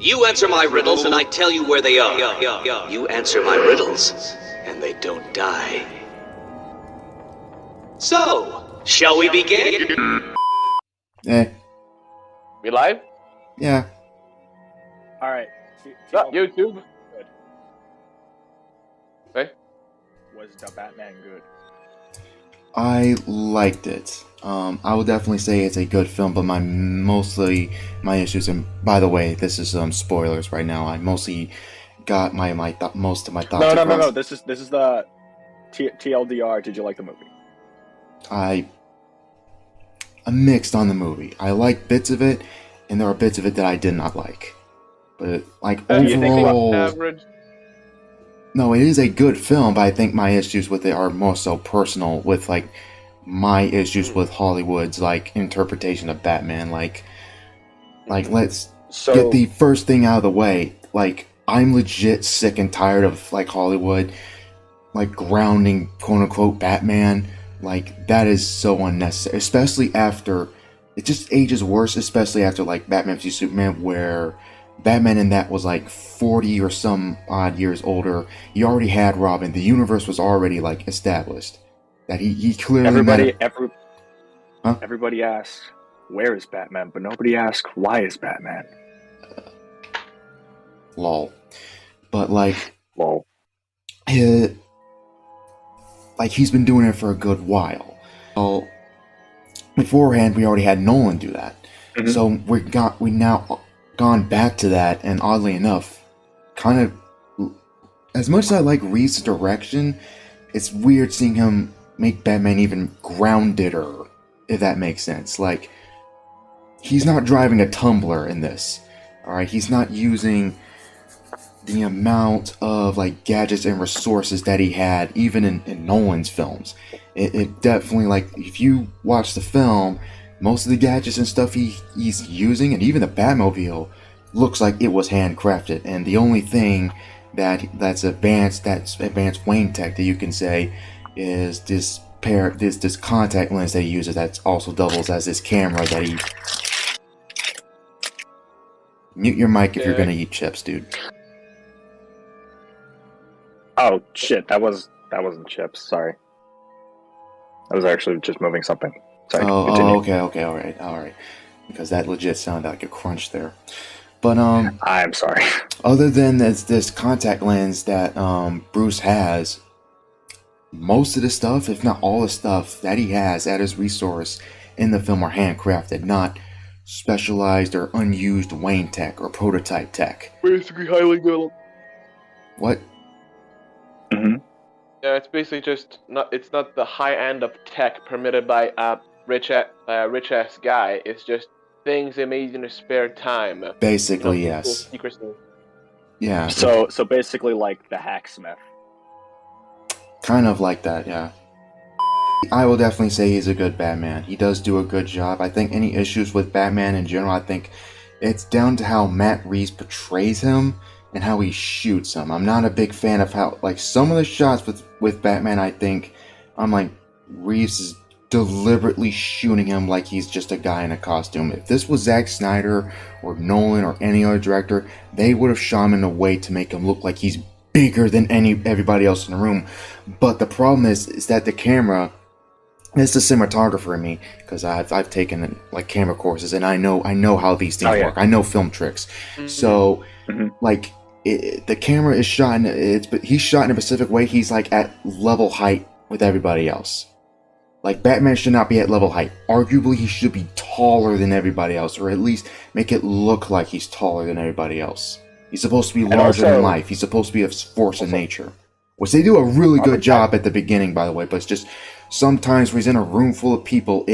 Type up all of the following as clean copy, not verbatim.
You answer my riddles and I tell you where they are. You answer my riddles and they don't die. So, shall we begin? We live? Yeah. All right. YouTube. Good. Okay. Was the Batman good? I liked it. I would definitely say it's a good film, but mostly my issues. And by the way, this is spoilers right now. I mostly got most of my thoughts. No. This is the TLDR. Did you like the movie? I'm mixed on the movie. I like bits of it, and there are bits of it that I did not like. But overall, average? No, it is a good film. But I think my issues with it are more so personal. With my issues with Hollywood's interpretation of Batman. Let's get the first thing out of the way. I'm legit sick and tired of Hollywood grounding quote unquote Batman. That is so unnecessary, especially after it just ages worse, especially after Batman vs Superman, where Batman in that was 40 or some odd years older. He already had Robin. The universe was already established. That he clearly everybody asks, where is Batman? But nobody asks, why is Batman? Lol. But lol. He's been doing it for a good while. Well, beforehand we already had Nolan do that. Mm-hmm. So we now gone back to that, and oddly enough, kind of as much as I like Reeves' direction, it's weird seeing him make Batman even groundeder, if that makes sense. He's not driving a tumbler in this. Alright, he's not using the amount of gadgets and resources that he had even in Nolan's films. It definitely, if you watch the film, most of the gadgets and stuff he's using, and even the Batmobile, looks like it was handcrafted. And the only thing that's advanced Wayne tech that you can say is this contact lens that he uses that also doubles as his camera that he... Mute your mic if you're gonna eat chips, dude. Oh shit, that wasn't chips, sorry. I was actually just moving something. Sorry, okay, alright. Because that legit sounded like a crunch there. But I'm sorry. Other than this contact lens that Bruce has, most of the stuff, if not all the stuff that he has at his resource in the film are handcrafted, not specialized or unused Wayne tech or prototype tech. Basically highly developed. What? Mm-hmm. Yeah, it's basically just not. It's not the high end of tech permitted by a rich ass guy. It's just things they made in their spare time. Basically, yes. Secrecy. Yeah. So basically like the hacksmith. Kind of like that, yeah. I will definitely say he's a good Batman. He does do a good job. I think any issues with Batman in general, I think it's down to how Matt Reeves portrays him and how he shoots him. I'm not a big fan of how, some of the shots with Batman, I think, Reeves is deliberately shooting him like he's just a guy in a costume. If this was Zack Snyder or Nolan or any other director, they would have shot him in a way to make him look like he's bigger than everybody else in the room. But the problem is that the camera... It's the cinematographer in me, because I've taken camera courses, and I know how these things work. I know film tricks. Mm-hmm. So the camera is shot he's shot in a specific way. He's at level height with everybody else. Batman should not be at level height. Arguably, he should be taller than everybody else, or at least make it look like he's taller than everybody else. He's supposed to be larger than life. He's supposed to be a force of nature, which they do a really good job at the beginning, by the way. But it's just sometimes when he's in a room full of people,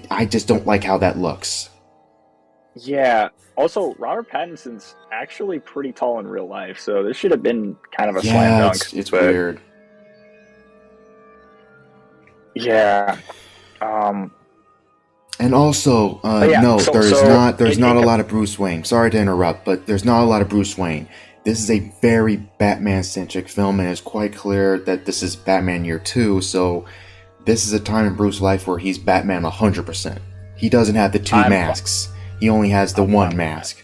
I just don't like how that looks. Yeah. Also, Robert Pattinson's actually pretty tall in real life, so this should have been kind of a slam dunk. It's weird. Yeah. And also, there's not a lot of Bruce Wayne. Sorry to interrupt, but there's not a lot of Bruce Wayne. This is a very Batman-centric film, and it's quite clear that this is Batman Year 2, so this is a time in Bruce's life where he's Batman 100%. He doesn't have the two masks. He only has the I'm one fine with mask.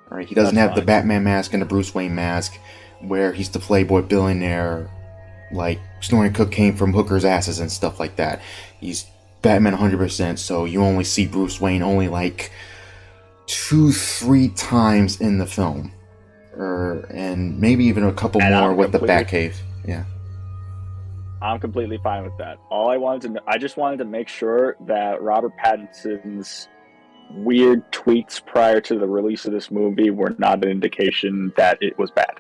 All right, he doesn't That's have the fine. Batman mask and the Bruce Wayne mask, where he's the playboy billionaire, like snorting cocaine from hookers' asses and stuff like that. He's Batman 100%. So you only see Bruce Wayne only like 2-3 times in the film, and maybe even a couple And more with the Batcave. Yeah. I'm completely fine with that. I just wanted to make sure that Robert Pattinson's weird tweets prior to the release of this movie were not an indication that it was bad.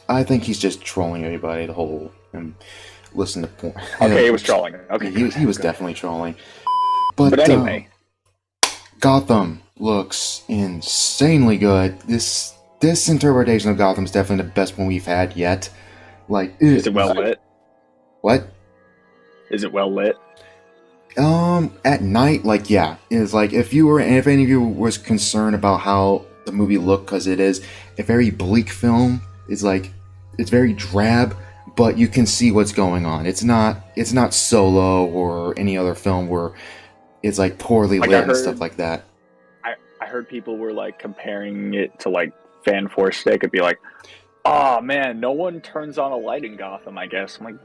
I think he's just trolling everybody. The whole and listen to point. Okay, he was trolling. Okay, he was good. definitely trolling. But anyway, Gotham looks insanely good. This interpretation of Gotham is definitely the best one we've had yet. Like, is it well lit? What? Is it well lit? At night, like, yeah, it's like if any of you was concerned about how the movie looked, because it is a very bleak film. It's like it's very drab, but you can see what's going on. It's not Solo or any other film where it's like poorly lit and stuff like that. I heard people were like comparing it to like Fan Force. They could be like, "Oh man, no one turns on a light in Gotham." I guess I'm like,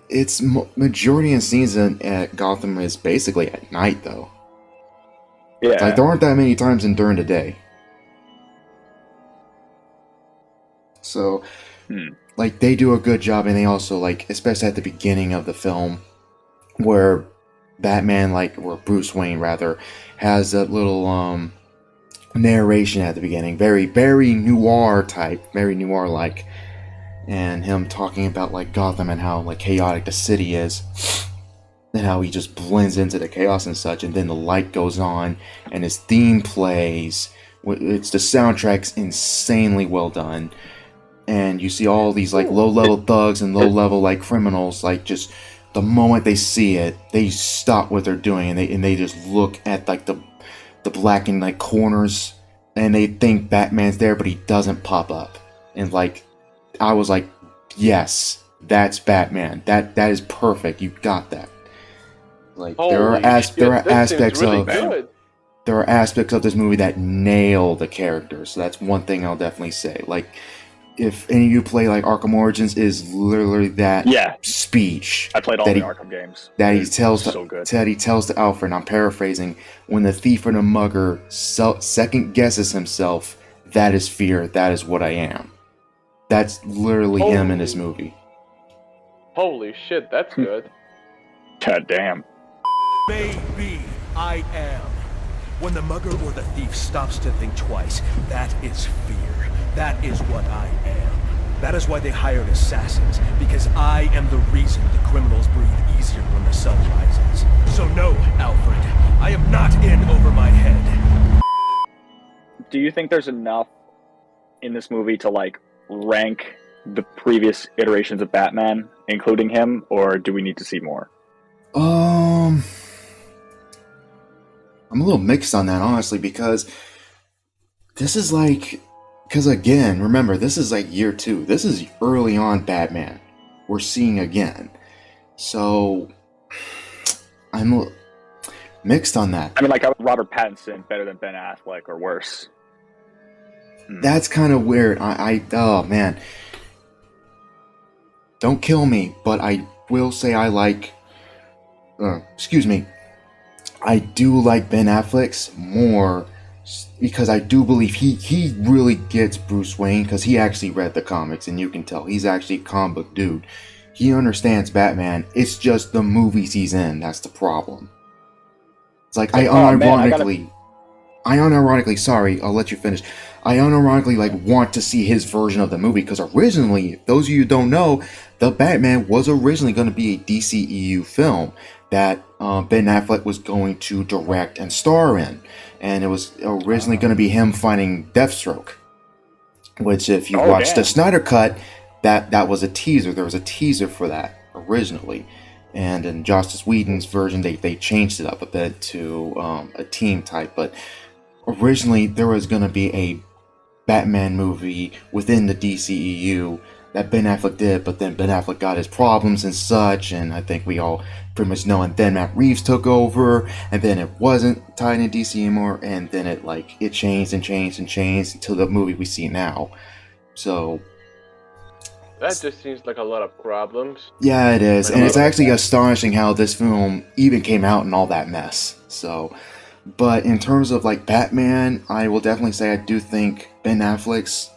it's majority of scenes at Gotham is basically at night, though. yeah, Like there aren't that many times during the day. So, like they do a good job, and they also like, especially at the beginning of the film, where Batman, or Bruce Wayne rather, has that little narration at the beginning, very very noir type, very noir like. And him talking about like Gotham and how like chaotic the city is, and how he just blends into the chaos and such. And then the light goes on, and his theme plays. The soundtrack's insanely well done, and you see all these like low-level thugs and low-level like criminals. Like just the moment they see it, they stop what they're doing, and they just look at like the blackened like corners, and they think Batman's there, but he doesn't pop up. And like, I was like, yes, that's Batman. That is perfect. You got that. Like there are aspects of this movie that nail the characters. So that's one thing I'll definitely say. Like, if any of you play like Arkham Origins, is literally that speech. I played all the Arkham games. That he tells to Alfred, and I'm paraphrasing, when the thief or the mugger second guesses himself, that is fear. That is what I am. That's literally him in this movie. Holy shit, that's good. God damn. Maybe I am. When the mugger or the thief stops to think twice, that is fear. That is what I am. That is why they hired assassins, because I am the reason the criminals breathe easier when the sun rises. So no, Alfred, I am not in over my head. Do you think there's enough in this movie to like rank the previous iterations of Batman, including him, or do we need to see more? I'm a little mixed on that, honestly, because this is like, again, remember, this is like year 2. This is early on Batman we're seeing again. So I'm mixed on that. I mean, like, Robert Pattinson better than Ben Affleck or worse? That's kind of weird. Oh man, don't kill me, but I will say I like. Excuse me. I do like Ben Affleck's more, because I do believe he really gets Bruce Wayne, because he actually read the comics, and you can tell he's actually a comic book dude. He understands Batman. It's just the movies he's in that's the problem. It's like sorry, I'll let you finish. I unironically want to see his version of the movie, because originally, those of you who don't know, the Batman was originally going to be a DCEU film that Ben Affleck was going to direct and star in, and it was originally going to be him fighting Deathstroke. Which, if you watch the Snyder Cut, that was a teaser. There was a teaser for that originally. And in Joss Whedon's version, they changed it up a bit to a team type. But originally, there was going to be a Batman movie within the DCEU that Ben Affleck did, but then Ben Affleck got his problems and such, and I think we all pretty much know. And then Matt Reeves took over, and then it wasn't tied in DC anymore, and then it changed and changed and changed until the movie we see now. So That just seems like a lot of problems. yeah, it is, Like and a it's lot of actually astonishing how this film even came out in all that mess. So, but in terms of like Batman, I will definitely say I do think Ben Affleck's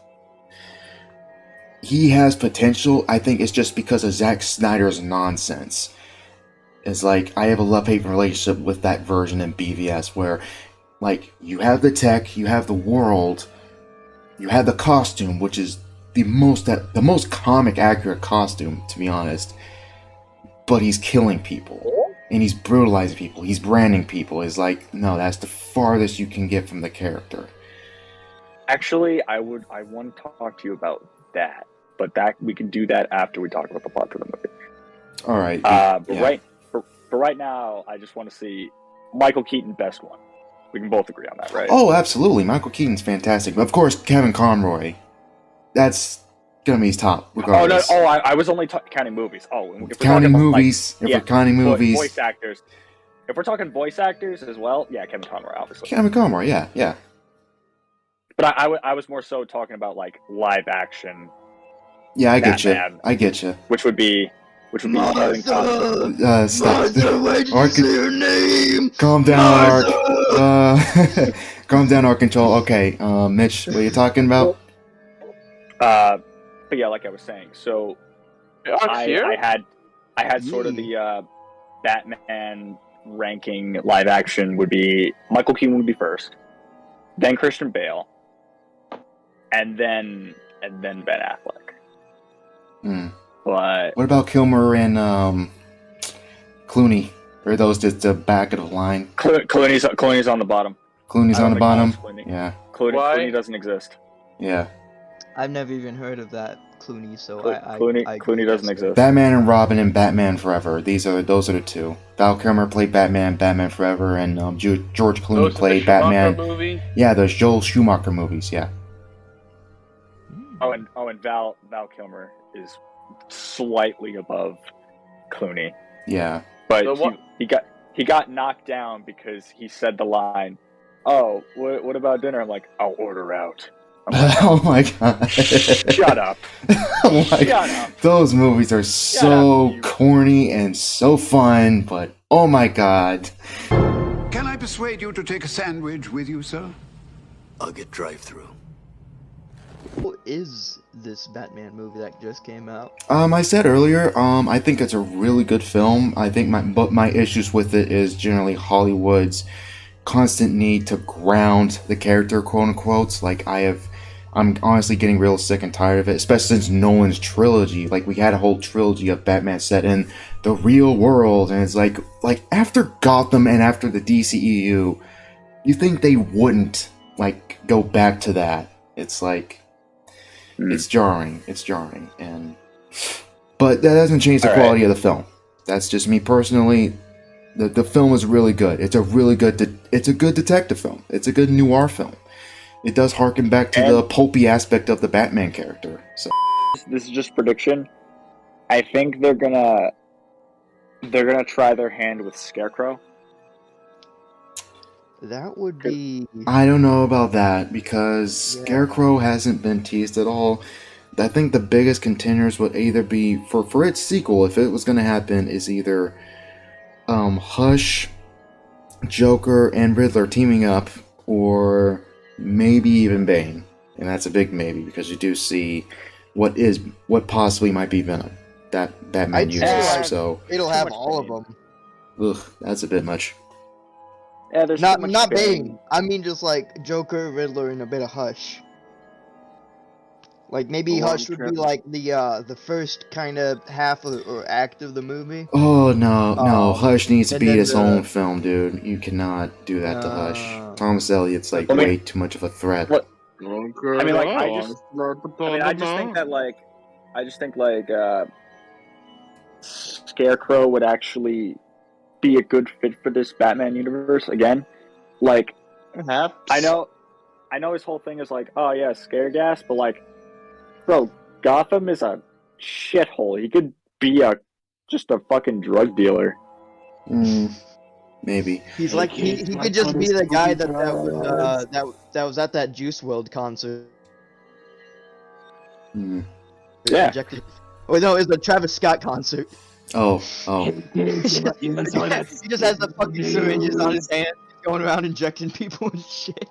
he has potential. I think it's just because of Zack Snyder's nonsense. It's like I have a love-hate relationship with that version in BVS where like you have the tech, you have the world, you have the costume, which is the most comic accurate costume, to be honest. But he's killing people. And he's brutalizing people. He's branding people. It's like, no, that's the farthest you can get from the character. Actually, I want to talk to you about that, but that we can do that after we talk about the plot for the movie. All right. But right now, I just want to see Michael Keaton best one. We can both agree on that, right? Oh, absolutely. Michael Keaton's fantastic. But of course, Kevin Conroy. That's gonna be his top, regardless. Oh, no. Oh, I was only counting movies. Oh, if we're Counting talking movies. Like, if we're counting movies. Voice actors. If we're talking voice actors as well, yeah, Kevin Conroy, obviously. Kevin Conroy, yeah. But I was more so talking about like live action. Yeah, I get you. Batman. I get you. Which would be Kevin Conroy. Stop. why'd you say her name? Calm down, Ark. Calm down, Ark Control. Okay, Mitch, what are you talking about? But yeah, like I was saying, so I had sort of the Batman ranking live action would be Michael Keaton would be first, then Christian Bale, and then Ben Affleck. But What about Kilmer and Clooney? Or are those just the back of the line? Clooney's on the bottom. Clooney's on the bottom? Clooney. Yeah. Clooney doesn't exist. Yeah. I've never even heard of that Clooney, so Clooney doesn't exist. Batman and Robin and Batman Forever. Those are the two. Val Kilmer played Batman Forever, and George Clooney Those played the Batman. Movies? Yeah, those Joel Schumacher movies. Yeah. And Val Kilmer is slightly above Clooney. Yeah. But so he got knocked down because he said the line, "Oh, what about dinner?" I'm like, "I'll order out." Like, Oh my god. Shut up. Oh my Shut up. Those movies are so corny and so fun, but oh my god. Can I persuade you to take a sandwich with you, sir? I'll get drive-through. What is this Batman movie that just came out? I said earlier, I think it's a really good film. I think my issues with it is generally Hollywood's constant need to ground the character, quote unquote. Like I'm honestly getting real sick and tired of it, especially since Nolan's trilogy. Like we had a whole trilogy of Batman set in the real world, and it's like after Gotham and after the DCEU, you think they wouldn't like go back to that. It's like it's jarring, but that doesn't change the quality of the film. That's just me personally. The film is really good. It's a good detective film. It's a good noir film. It does harken back to the pulpy aspect of the Batman character. So this is just prediction. I think they're gonna try their hand with Scarecrow. That would be... I don't know about that because Scarecrow hasn't been teased at all. I think the biggest contenders would either be for its sequel, if it was going to happen, is either Hush, Joker, and Riddler teaming up, or maybe even Bane. And that's a big maybe because you do see what possibly might be Venom that Batman uses. So it'll have all of them. Ugh, that's a bit much. Yeah, there's not Bane. I mean, just like Joker, Riddler, and a bit of Hush. Like maybe Hush would be like the first kind of half of or act of the movie. Oh no, Hush needs to be his own film, dude. You cannot do that to Hush. Thomas Elliott's like way too much of a threat. What? I mean, like I just think Scarecrow would actually be a good fit for this Batman universe again. Like, perhaps. I know his whole thing is like, oh yeah, scare gas, but like, bro, Gotham is a shithole. He could be just a fucking drug dealer. Maybe. He's like he could just be the guy that was at that Juice World concert. Yeah. Injected. Oh no, it was the Travis Scott concert. Oh. He just has the fucking syringes on his hand, going around injecting people with shit.